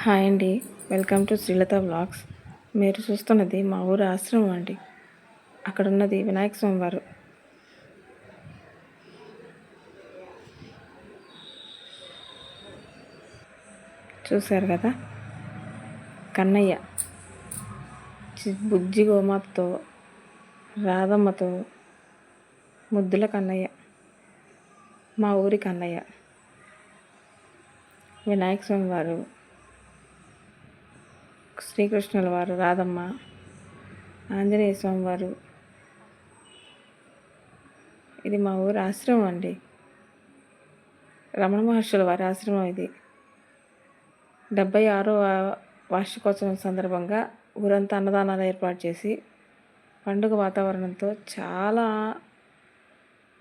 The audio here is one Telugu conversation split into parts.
హాయ్ అండి, వెల్కమ్ టు శ్రీలత వ్లాగ్స్. మీరు చూస్తున్నది మా ఊరు ఆశ్రమం అండి. అక్కడ ఉన్నది వినాయక స్వామి వారు. చూశారు కదా, కన్నయ్య బుజ్జి గోమాతతో, రాధమ్మతో, ముద్దుల కన్నయ్య, మా ఊరి కన్నయ్య. వినాయక స్వామి వారు, శ్రీకృష్ణుల వారు, రాధమ్మ, ఆంజనేయ స్వామి వారు. ఇది మా ఊరి ఆశ్రమం అండి. రమణ మహర్షుల వారి ఆశ్రమం ఇది. 76వ వార్షికోత్సవం సందర్భంగా ఊరంతా అన్నదానాలు ఏర్పాటు చేసి పండుగ వాతావరణంతో చాలా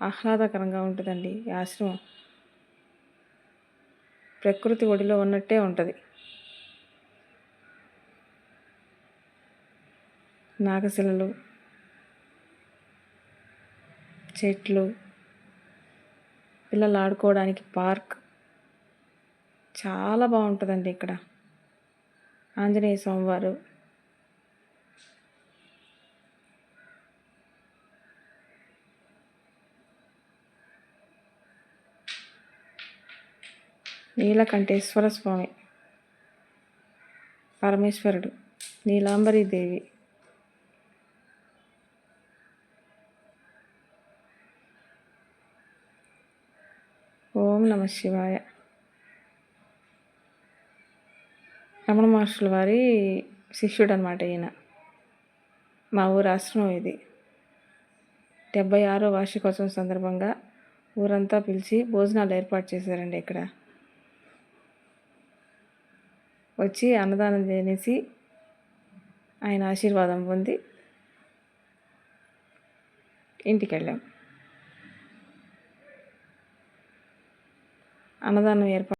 ఆహ్లాదకరంగా ఉంటుందండి ఈ ఆశ్రమం. ప్రకృతి ఒడిలో ఉన్నట్టే ఉంటుంది. నాగశిలలు, చెట్లు, పిల్లలు ఆడుకోవడానికి పార్క్ చాలా బాగుంటుందండి ఇక్కడ. ఆంజనేయ స్వామివారు, నీలకంఠేశ్వర స్వామి, పరమేశ్వరుడు, నీలాంబరీదేవి, ఓం నమ శివాయ. రమణ మహర్షుల వారి శిష్యుడు అనమాట ఈయన. మా ఊరు ఆశ్రమం ఇది. 76వ వార్షికోత్సవం సందర్భంగా ఊరంతా పిలిచి భోజనాలు ఏర్పాటు చేశారండి. ఇక్కడ వచ్చి అన్నదానం చేసి ఆయన ఆశీర్వాదం పొంది ఇంటికి వెళ్ళాం. అన్నదానం ఏర్పాటు